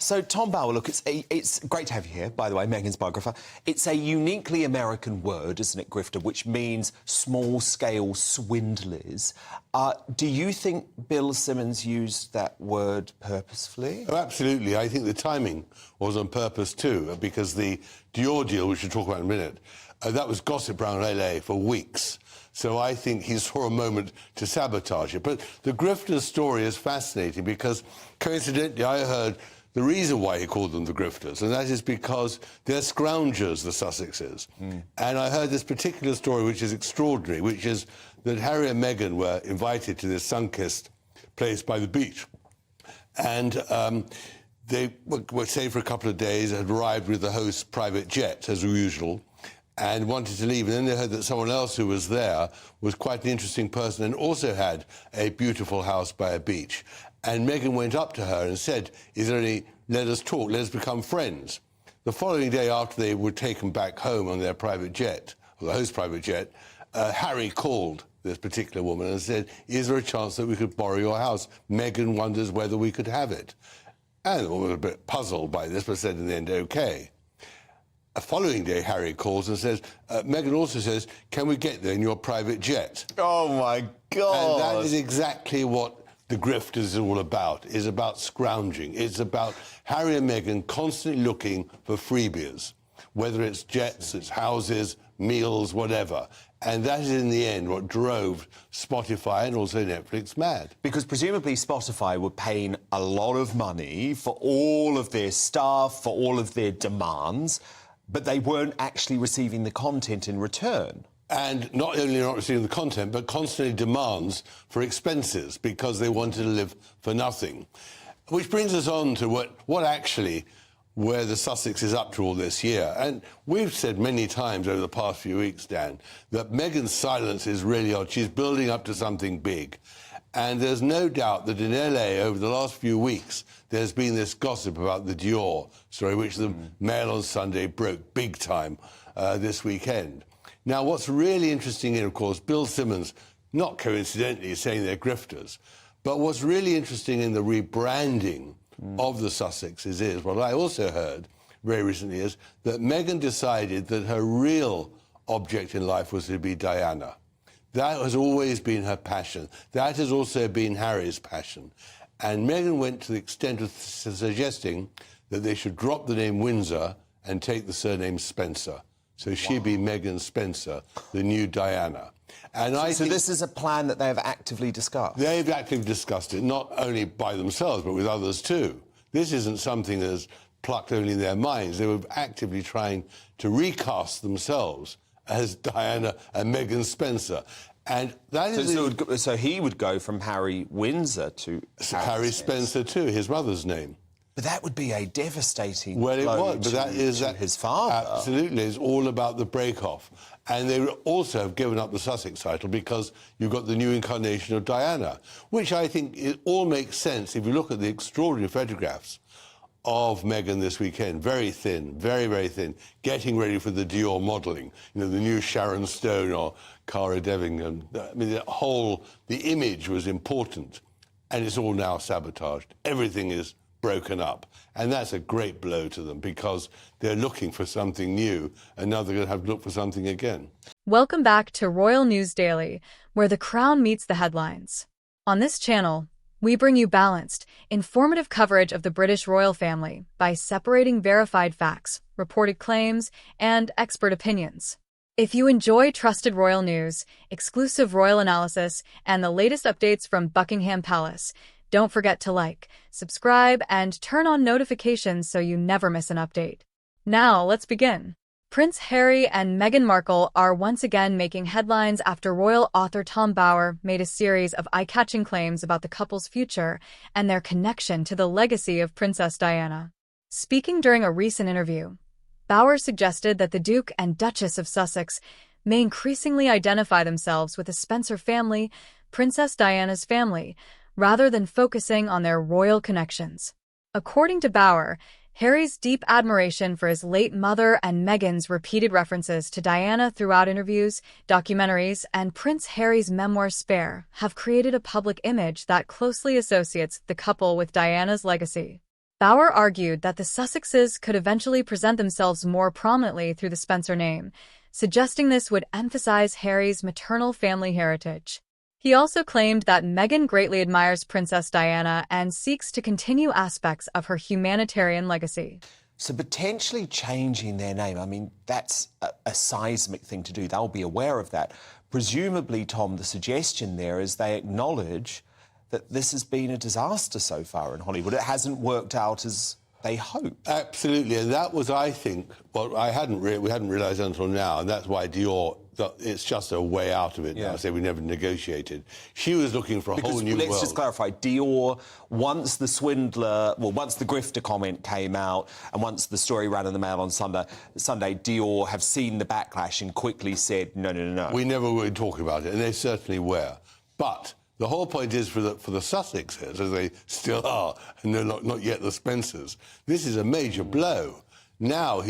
So, Tom Bower, look, it's great to have you here, by the way, Meghan's biographer. It's a uniquely American word, isn't it, grifter, which means small-scale swindlers. Do you think Bill Simmons used that word purposefully? Oh, absolutely. I think the timing was on purpose too, because the Dior deal, which we'll talk about in a minute, that was gossip around LA for weeks. So I think he saw a moment to sabotage it. But the grifter's story is fascinating because, coincidentally, I heard the reason why he called them the grifters, and that is because they're scroungers, the Sussexes. And I heard this particular story, which is extraordinary, which is that Harry and Meghan were invited to this sun-kissed place by the beach. And they were staying for a couple of days, had arrived with the host's private jet, as usual, and wanted to leave. And then they heard that someone else who was there was quite an interesting person and also had a beautiful house by a beach. And Meghan went up to her and said, "Is there any, let us talk, let us become friends." The following day, after they were taken back home on their private jet, or the host's private jet, Harry called this particular woman and said, "Is there a chance that we could borrow your house? Meghan wonders whether we could have it." And the woman was a bit puzzled by this, but said in the end, OK. The following day, Harry calls and says, Meghan also says, "Can we get there in your private jet?" Oh, my God. And that is exactly what the grift is all about. It's about scrounging. It's about Harry and Meghan constantly looking for freebies, whether it's jets, it's houses, meals, whatever. And that is, in the end, what drove Spotify and also Netflix mad. Because presumably Spotify were paying a lot of money for all of their stuff, for all of their demands, but they weren't actually receiving the content in return. And not only not receiving the content, but constantly demands for expenses because they wanted to live for nothing. Which brings us on to what actually, where the Sussex is up to all this year. And we've said many times over the past few weeks, Dan, that Meghan's silence is really odd. She's building up to something big. And there's no doubt that in LA, over the last few weeks, there's been this gossip about the Dior story, which the Mail on Sunday broke big time this weekend. Now, what's really interesting is, of course, Bill Simmons, not coincidentally, is saying they're grifters. But what's really interesting in the rebranding of the Sussexes is, what I also heard very recently is, that Meghan decided that her real object in life was to be Diana. That has always been her passion. That has also been Harry's passion. And Meghan went to the extent of suggesting that they should drop the name Windsor and take the surname Spencer. So she'd be Meghan Spencer, the new Diana. And so this is a plan that they have actively discussed? They've actively discussed it, not only by themselves, but with others too. This isn't something that's plucked only in their minds. They were actively trying to recast themselves as Diana and Meghan Spencer. And that is... So he would go from Harry Windsor to Harry Spencer too, his mother's name. But that would be a devastating blow it was, but that is his father. Absolutely, it's all about the break-off. And they also have given up the Sussex title because you've got the new incarnation of Diana, which I think it all makes sense if you look at the extraordinary photographs of Meghan this weekend. Very thin, very, very thin, getting ready for the Dior modelling. You know, the new Sharon Stone or Cara Delevingne. I mean, the image was important, and it's all now sabotaged. Everything is broken up. And that's a great blow to them because they're looking for something new and now they're going to have to look for something again. Welcome back to Royal News Daily, where the crown meets the headlines. On this channel, we bring you balanced, informative coverage of the British royal family by separating verified facts, reported claims, and expert opinions. If you enjoy trusted royal news, exclusive royal analysis, and the latest updates from Buckingham Palace, don't forget to like, subscribe, and turn on notifications so you never miss an update. Now, let's begin. Prince Harry and Meghan Markle are once again making headlines after royal author Tom Bower made a series of eye-catching claims about the couple's future and their connection to the legacy of Princess Diana. Speaking during a recent interview, Bower suggested that the Duke and Duchess of Sussex may increasingly identify themselves with the Spencer family, Princess Diana's family, rather than focusing on their royal connections. According to Bower, Harry's deep admiration for his late mother and Meghan's repeated references to Diana throughout interviews, documentaries, and Prince Harry's memoir Spare have created a public image that closely associates the couple with Diana's legacy. Bauer argued that the Sussexes could eventually present themselves more prominently through the Spencer name, suggesting this would emphasize Harry's maternal family heritage. He also claimed that Meghan greatly admires Princess Diana and seeks to continue aspects of her humanitarian legacy. So potentially changing their name, I mean, that's a seismic thing to do. They'll be aware of that. Presumably, Tom, the suggestion there is they acknowledge that this has been a disaster so far in Hollywood. It hasn't worked out as they hoped. Absolutely, and that was, I think, what we hadn't realised until now, and that's why Dior, it's just a way out of it now. Say we never negotiated. She was looking for a whole new world. Let's just clarify, Dior, once the grifter comment came out, and once the story ran in the Mail on Sunday, Dior have seen the backlash and quickly said, no. We never were talking about it, and they certainly were. But the whole point is for the Sussexes, as they still are, and they're not yet the Spencers, this is a major blow. Now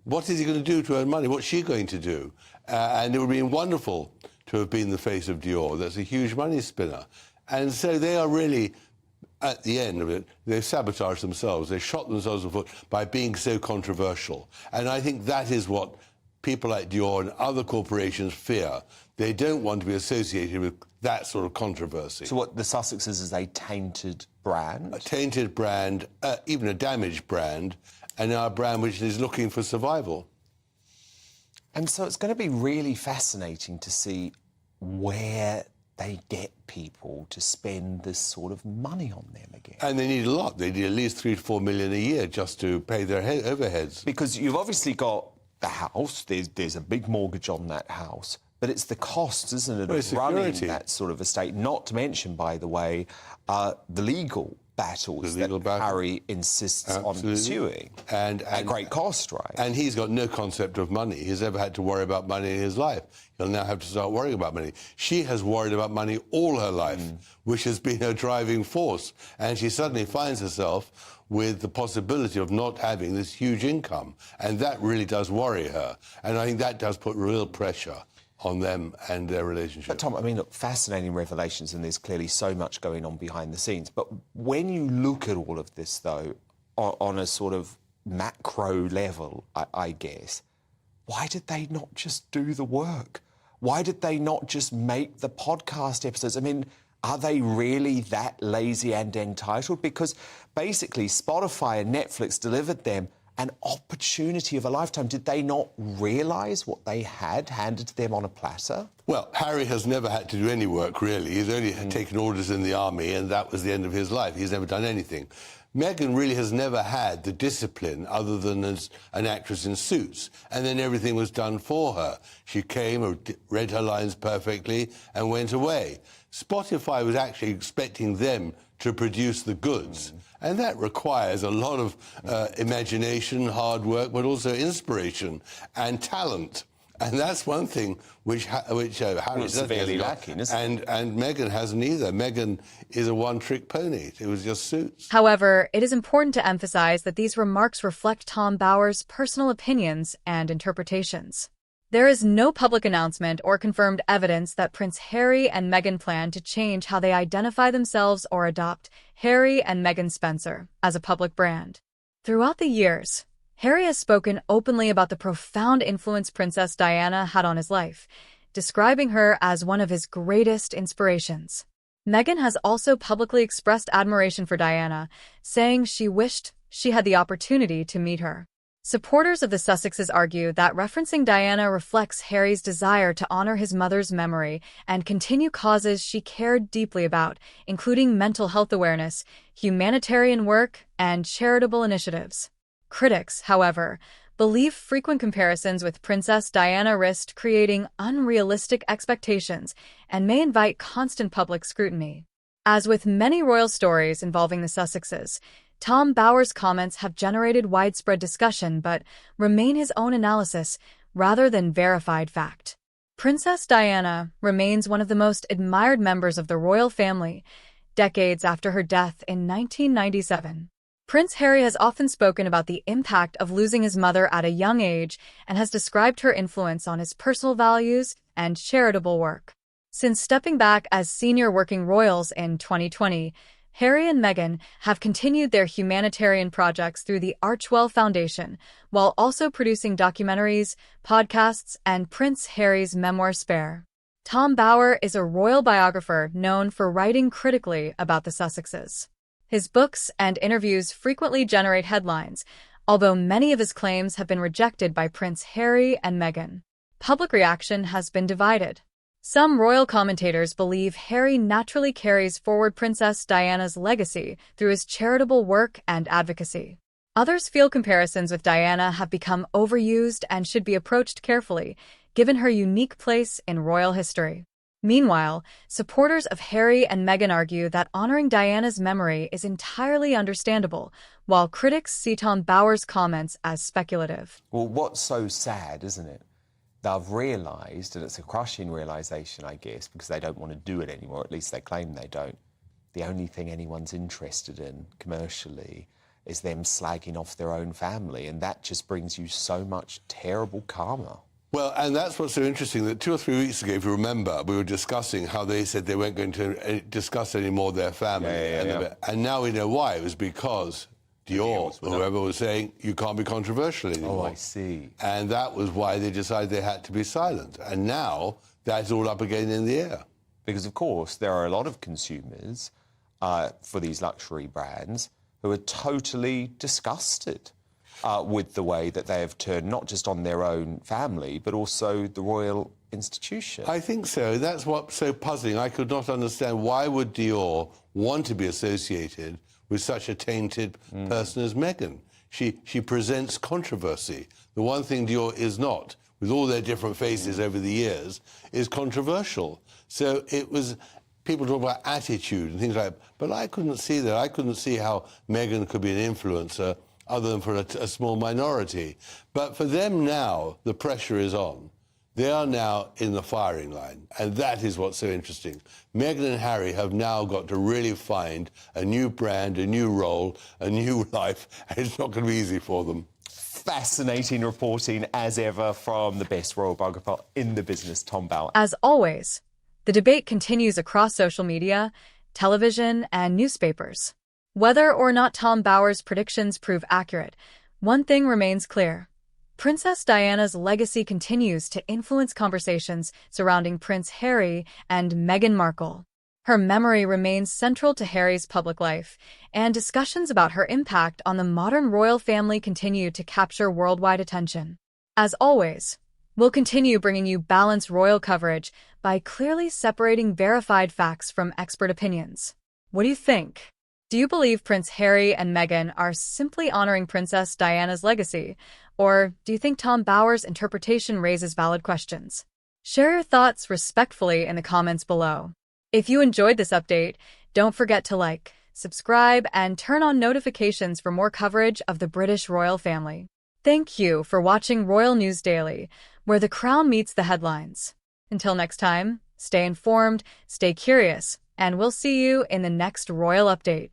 what is he going to do to earn money? What's she going to do? And it would have been wonderful to have been the face of Dior. That's a huge money spinner. And so they are really, at the end of it, they've sabotaged themselves. They shot themselves in the foot by being so controversial. And I think that is what people like Dior and other corporations fear. They don't want to be associated with that sort of controversy. So what the Sussexes is a tainted brand? A tainted brand, even a damaged brand, and now a brand which is looking for survival. And so it's going to be really fascinating to see where they get people to spend this sort of money on them again. And they need a lot. They need at least $3 to $4 million a year just to pay their overheads. Because you've obviously got the house, there's a big mortgage on that house, but it's the costs, isn't it, of running that sort of estate, not to mention, by the way, the legal battles that Harry insists on pursuing. And at great cost, right? And he's got no concept of money. He's never had to worry about money in his life. He'll now have to start worrying about money. She has worried about money all her life, which has been her driving force. And she suddenly finds herself with the possibility of not having this huge income. And that really does worry her. And I think that does put real pressure on them and their relationship. But Tom, I mean, look, fascinating revelations, and there's clearly so much going on behind the scenes. But when you look at all of this, though, on a sort of macro level, I guess, why did they not just do the work? Why did they not just make the podcast episodes? I mean, are they really that lazy and entitled? Because basically Spotify and Netflix delivered them an opportunity of a lifetime. Did they not realise what they had handed to them on a platter? Well, Harry has never had to do any work, really. He's only taken orders in the army, and that was the end of his life. He's never done anything. Meghan really has never had the discipline other than as an actress in Suits, and then everything was done for her. She came, read her lines perfectly, and went away. Spotify was actually expecting them to produce the goods. And that requires a lot of imagination, hard work, but also inspiration and talent. And that's one thing which Harry severely lacking, isn't it? And Meghan hasn't either. Meghan is a one-trick pony. It was just Suits. However, it is important to emphasize that these remarks reflect Tom Bauer's personal opinions and interpretations. There is no public announcement or confirmed evidence that Prince Harry and Meghan plan to change how they identify themselves or adopt Harry and Meghan Spencer as a public brand. Throughout the years, Harry has spoken openly about the profound influence Princess Diana had on his life, describing her as one of his greatest inspirations. Meghan has also publicly expressed admiration for Diana, saying she wished she had the opportunity to meet her. Supporters of the Sussexes argue that referencing Diana reflects Harry's desire to honor his mother's memory and continue causes she cared deeply about, including mental health awareness, humanitarian work, and charitable initiatives. Critics, however, believe frequent comparisons with Princess Diana risk creating unrealistic expectations and may invite constant public scrutiny. As with many royal stories involving the Sussexes, Tom Bauer's comments have generated widespread discussion but remain his own analysis rather than verified fact. Princess Diana remains one of the most admired members of the royal family, decades after her death in 1997. Prince Harry has often spoken about the impact of losing his mother at a young age and has described her influence on his personal values and charitable work. Since stepping back as senior working royals in 2020, Harry and Meghan have continued their humanitarian projects through the Archewell Foundation, while also producing documentaries, podcasts, and Prince Harry's memoir Spare. Tom Bower is a royal biographer known for writing critically about the Sussexes. His books and interviews frequently generate headlines, although many of his claims have been rejected by Prince Harry and Meghan. Public reaction has been divided. Some royal commentators believe Harry naturally carries forward Princess Diana's legacy through his charitable work and advocacy. Others feel comparisons with Diana have become overused and should be approached carefully, given her unique place in royal history. Meanwhile, supporters of Harry and Meghan argue that honoring Diana's memory is entirely understandable, while critics see Tom Bower's comments as speculative. Well, what's so sad, isn't it? They've realised, and it's a crushing realisation, I guess, because they don't want to do it anymore, at least they claim they don't. The only thing anyone's interested in commercially is them slagging off their own family, and that just brings you so much terrible karma. Well, and that's what's so interesting, that 2 or 3 weeks ago, if you remember, we were discussing how they said they weren't going to discuss any more their family. And now we know why. It was because Dior, or whoever, was saying, you can't be controversial anymore. Oh, I see. And that was why they decided they had to be silent. And now that's all up again in the air. Because, of course, there are a lot of consumers for these luxury brands who are totally disgusted with the way that they have turned not just on their own family, but also the royal institution. I think so. That's what's so puzzling. I could not understand why would Dior want to be associated with such a tainted person as Meghan. She presents controversy. The one thing Dior is not, with all their different faces over the years, is controversial. So it was, people talk about attitude and things like that, but I couldn't see that. I couldn't see how Meghan could be an influencer other than for a small minority. But for them now, the pressure is on. They are now in the firing line, and that is what's so interesting. Meghan and Harry have now got to really find a new brand, a new role, a new life, and it's not going to be easy for them. Fascinating reporting, as ever, from the best royal biographer in the business, Tom Bower. As always, the debate continues across social media, television, and newspapers. Whether or not Tom Bower's predictions prove accurate, one thing remains clear. Princess Diana's legacy continues to influence conversations surrounding Prince Harry and Meghan Markle. Her memory remains central to Harry's public life, and discussions about her impact on the modern royal family continue to capture worldwide attention. As always, we'll continue bringing you balanced royal coverage by clearly separating verified facts from expert opinions. What do you think? Do you believe Prince Harry and Meghan are simply honoring Princess Diana's legacy, or do you think Tom Bower's interpretation raises valid questions? Share your thoughts respectfully in the comments below. If you enjoyed this update, don't forget to like, subscribe, and turn on notifications for more coverage of the British royal family. Thank you for watching Royal News Daily, where the crown meets the headlines. Until next time, stay informed, stay curious, and we'll see you in the next royal update.